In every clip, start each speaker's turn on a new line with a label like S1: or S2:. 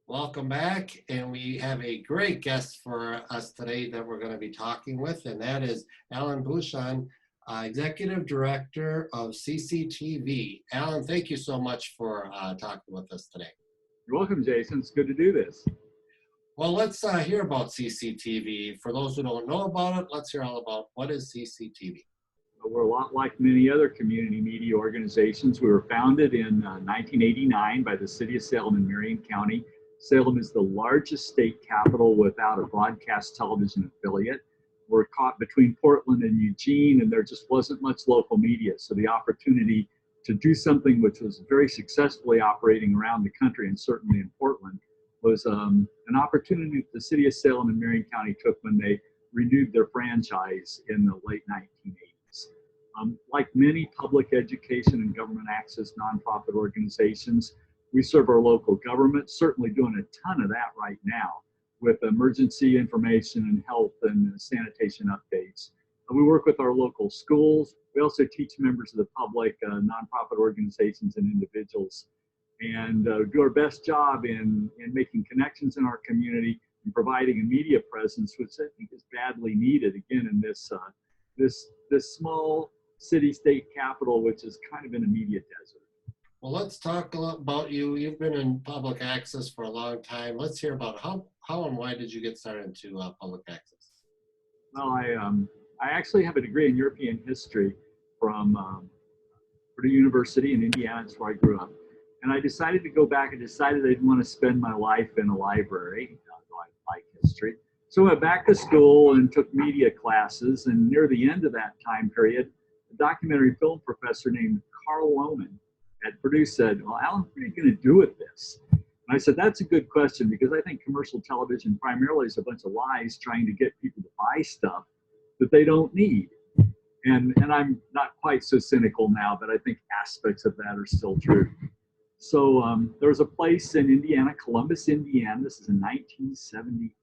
S1: Welcome back, and we have a great guest for us today that we're going to be talking with, and that is Alan Bushong, Executive Director of CCTV. Alan, thank you so much for talking with us today.
S2: You're welcome, Jason. It's good to do this.
S1: Well, let's hear about CCTV. For those who don't know about it, let's hear all about what is CCTV.
S2: We're a lot like many other community media organizations. We were founded in 1989 by the city of Salem in Marion County. Salem is the largest state capital without a broadcast television affiliate. We're caught between Portland and Eugene, and there just wasn't much local media. So the opportunity to do something which was very successfully operating around the country, and certainly in Portland, was an opportunity the city of Salem and Marion County took when they renewed their franchise in the late 1980s. Like many public education and government access nonprofit organizations, we serve our local government, certainly doing a ton of that right now with emergency information and health and sanitation updates. We work with our local schools. We also teach members of the public, nonprofit organizations and individuals, and do our best job in making connections in our community and providing a media presence, which I think is badly needed, again, in this small city-state capital, which is kind of in a media desert.
S1: Well, let's talk a lot about you. You've been in public access for a long time. Let's hear about how and why did you get started into public access?
S2: Well, I actually have a degree in European history from Purdue University in Indiana. That's where I grew up. And I decided to go back and decided I didn't want to spend my life in a library, though I like history. So I went back to school and took media classes. And near the end of that time period, a documentary film professor named Carl Lohman at Purdue said, "Well, Alan, what are you going to do with this?" And I said, "That's a good question, because I think commercial television primarily is a bunch of lies trying to get people to buy stuff that they don't need." And I'm not quite so cynical now, but I think aspects of that are still true. So there was a place in Indiana, Columbus, Indiana. This is in 1978.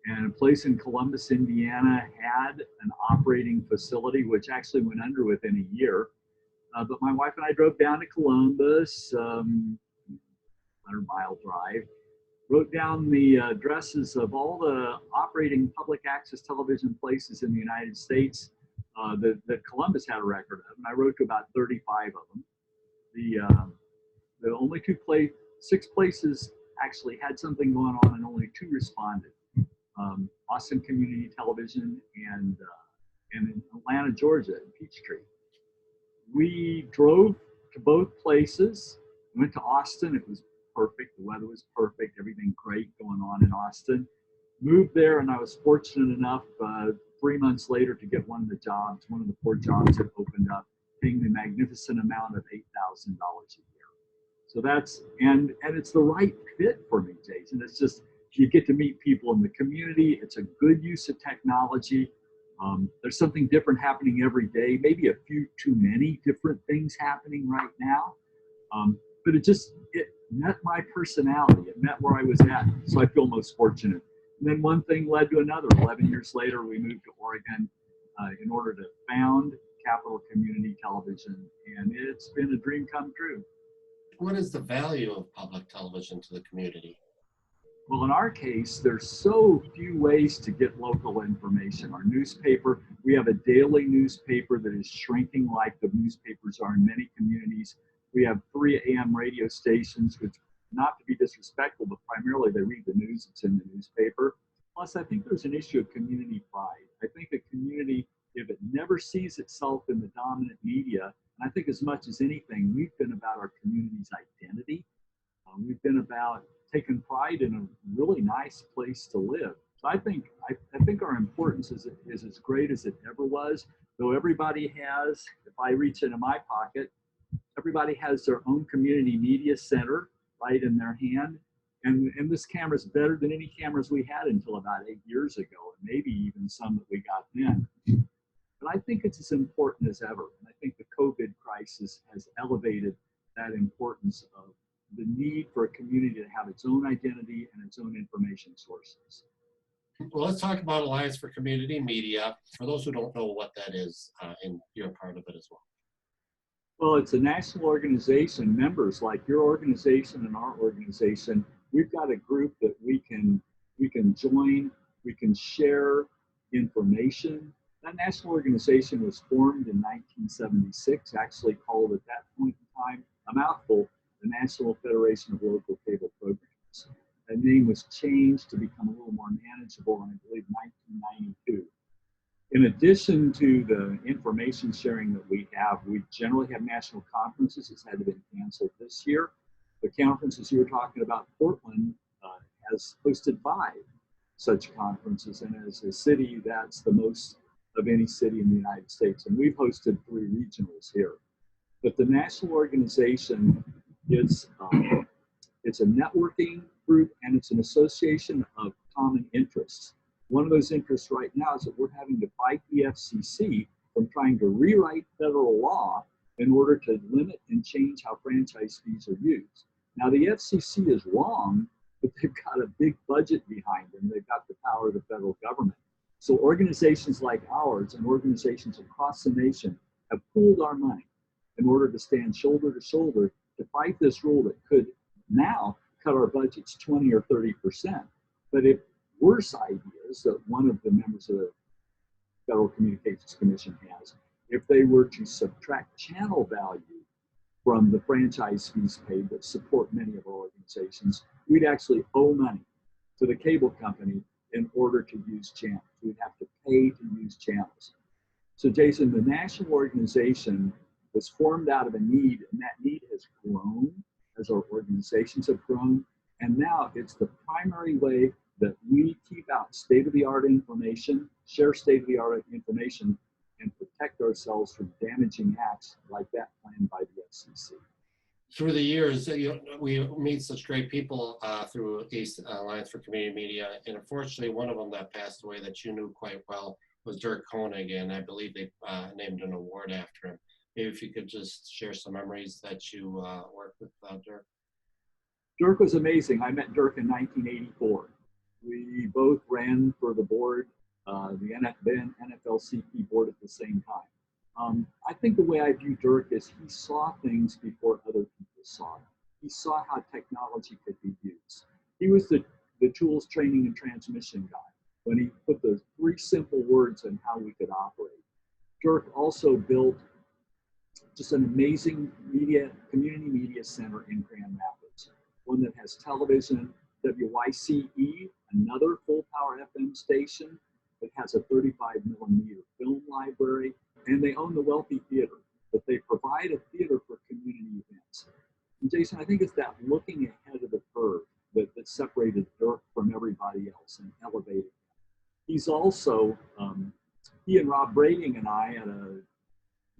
S2: And a place in Columbus, Indiana had an operating facility, which actually went under within a year. But my wife and I drove down to Columbus, 100-mile drive, wrote down the addresses of all the operating public access television places in the United States that Columbus had a record of, and I wrote to about 35 of them. The only 6 places actually had something going on, and only 2 responded. Austin Community Television and in Atlanta, Georgia, in Peachtree. We drove to both places, went to Austin. It was perfect. The weather was perfect. Everything great going on in Austin. Moved there, and I was fortunate enough 3 months later to get one of the 4 jobs that opened up, paying the magnificent amount of $8,000 a year. So that's, and it's the right fit for me, Jason. It's just, you get to meet people in the community. It's a good use of technology. There's something different happening every day, maybe a few too many different things happening right now. But it met my personality. It met where I was at. So I feel most fortunate. And then one thing led to another. 11 years later, we moved to Oregon in order to found Capital Community Television. And it's been a dream come true.
S1: What is the value of public television to the community?
S2: Well, in our case, there's so few ways to get local information. Our newspaper, we have a daily newspaper that is shrinking like the newspapers are in many communities. We have 3 AM radio stations, which, not to be disrespectful, but primarily they read the news that's in the newspaper. Plus, I think there's an issue of community pride. I think a community, if it never sees itself in the dominant media, and I think as much as anything, we've been about our community's identity. We've been about taking pride in a really nice place to live. So I think our importance is as great as it ever was. Though everybody has, if I reach into my pocket, everybody has their own community media center right in their hand. And this camera's better than any cameras we had until about 8 years ago, and maybe even some that we got then. But I think it's as important as ever. And I think the COVID crisis has elevated that importance of the need for a community to have its own identity and its own information sources.
S1: Well, let's talk about Alliance for Community Media. For those who don't know what that is, and you're a part of it as well.
S2: Well, it's a national organization. Members like your organization and our organization we've got a group that we can join, we can share information. That national organization was formed in 1976, actually called at that point in time, a mouthful, the National Federation of Local Cable Programs. The name was changed to become a little more manageable in, I believe, 1992. In addition to the information sharing that we generally have national conferences. It's had to be canceled this year. The conferences you were talking about, Portland, has hosted 5 such conferences, and as a city, that's the most of any city in the United States. And we've hosted 3 regionals here. But the national organization is it's a networking group, and it's an association of common interests. One of those interests right now is that we're having to fight the FCC from trying to rewrite federal law in order to limit and change how franchise fees are used. Now, the FCC is wrong, but they've got a big budget behind them. They've got the power of the federal government. So organizations like ours and organizations across the nation have pooled our money in order to stand shoulder to shoulder to fight this rule that could now cut our budgets 20 or 30%. But if worse ideas that one of the members of the Federal Communications Commission has, if they were to subtract channel value from the franchise fees paid that support many of our organizations, we'd actually owe money to the cable company in order to use channels. We'd have to pay to use channels. So Jason, the national organization was formed out of a need, and that need has grown as our organizations have grown. And now it's the primary way that we keep out state-of-the-art information, share state-of-the-art information, and protect ourselves from damaging acts like that planned by the FCC.
S1: Through the years, we meet such great people through ACE, Alliance for Community Media, and unfortunately, one of them that passed away that you knew quite well was Dirk Koenig, and I believe they named an award after him. Maybe if you could just share some memories that you worked with Dirk.
S2: Dirk was amazing. I met Dirk in 1984. We both ran for the board, the then NFLCP board at the same time. I think the way I view Dirk is he saw things before other people saw them. He saw how technology could be used. He was the tools, training, and transmission guy when he put those 3 simple words on how we could operate. Dirk also built just an amazing community media center in Grand Rapids, one that has television, WYCE, another full power FM station that has a 35mm film library, and they own the Wealthy Theater, but they provide a theater for community events. And Jason, I think it's that looking ahead of the curve that separated Dirk from everybody else and elevated him. He's also, he and Rob Brading and I at a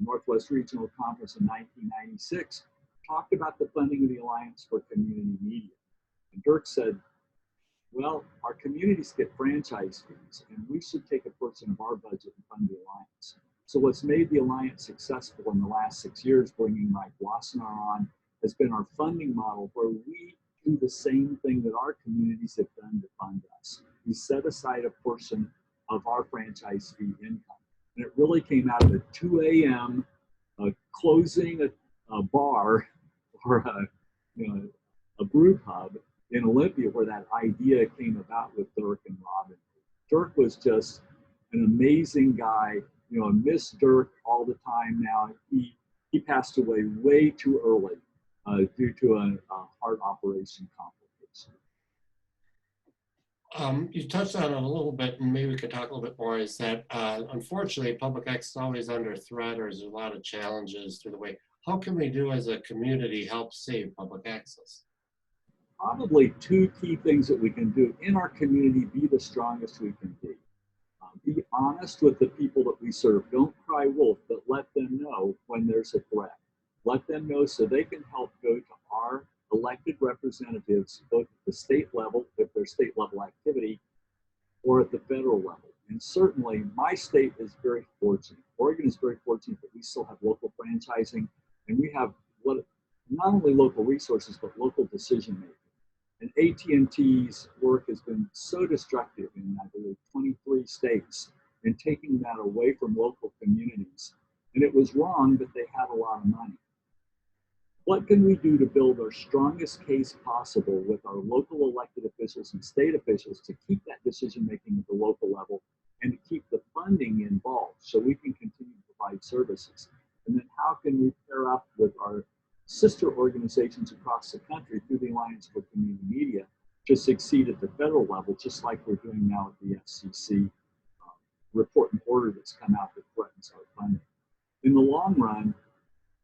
S2: Northwest Regional Conference in 1996 talked about the funding of the Alliance for Community Media. And Dirk said, well, our communities get franchise fees, and we should take a portion of our budget and fund the Alliance. So what's made the Alliance successful in the last 6 years, bringing Mike Wassenaar on, has been our funding model where we do the same thing that our communities have done to fund us. We set aside a portion of our franchise fee income. And it really came out of a 2 a.m. Closing a bar or a brew pub in Olympia, where that idea came about with Dirk and Robin. Dirk was just an amazing guy. I miss Dirk all the time now. He passed away way too early due to a heart operation complication.
S1: You touched on it a little bit, and maybe we could talk a little bit more, is that unfortunately public access is always under threat, or there's a lot of challenges through the way. How can we do as a community help save public access?
S2: Probably 2 key things that we can do in our community: be the strongest we can be. Be honest with the people that we serve. Don't cry wolf, but let them know when there's a threat. Let them know so they can help go to our elected representatives, both at the state level, if there's state level activity, or at the federal level. And certainly my state is very fortunate. Oregon is very fortunate that we still have local franchising, and we have not only local resources, but local decision making. And AT&T's work has been so destructive in, I believe, 23 states in taking that away from local communities. And it was wrong, but they had a lot of money. What can we do to build our strongest case possible with our local elected officials and state officials to keep that decision making at the local level and to keep the funding involved so we can continue to provide services? And then how can we pair up with our sister organizations across the country through the Alliance for Community Media to succeed at the federal level, just like we're doing now with the FCC report and order that's come out that threatens our funding. In the long run,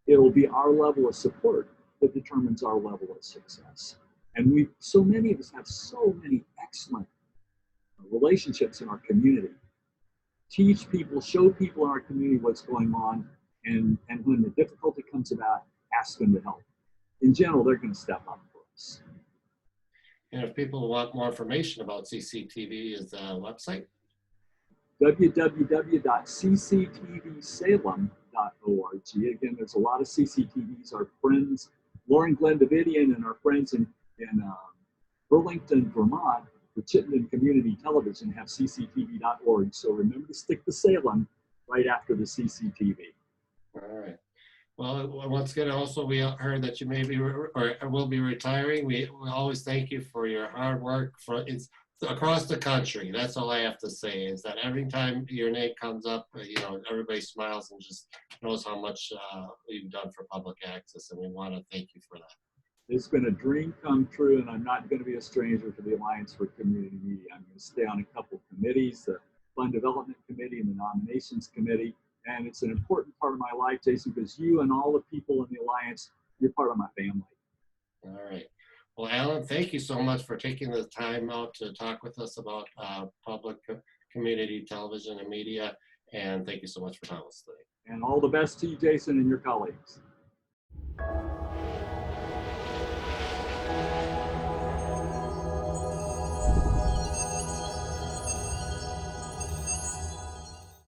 S2: it'll be our level of support that determines our level of success. And so many of us have so many excellent relationships in our community. Teach people, show people in our community what's going on, and when the difficulty comes about, ask them to help. In general, they're going to step up for us.
S1: And if people want more information about CCTV, is the website?
S2: www.cctvsalem.org. Again, there's a lot of CCTVs. Our friends, Lauren Glenn Davidian, and our friends in Burlington, Vermont, the Chittenden Community Television have cctv.org. So remember to stick the Salem right after the CCTV.
S1: All right. Well, once again, also we heard that you may be or will be retiring. We always thank you for your hard work. It's across the country. That's all I have to say is that every time your name comes up, everybody smiles and just knows how much you've done for public access, and we want to thank you for that.
S2: It's been a dream come true, and I'm not going to be a stranger to the Alliance for Community Media. I'm going to stay on a couple committees, the Fund Development Committee and the Nominations Committee. And it's an important part of my life, Jason, because you and all the people in the Alliance, you're part of my family.
S1: All right. Well, Alan, thank you so much for taking the time out to talk with us about public community television and media. And thank you so much for telling us today.
S2: And all the best to you, Jason, and your colleagues.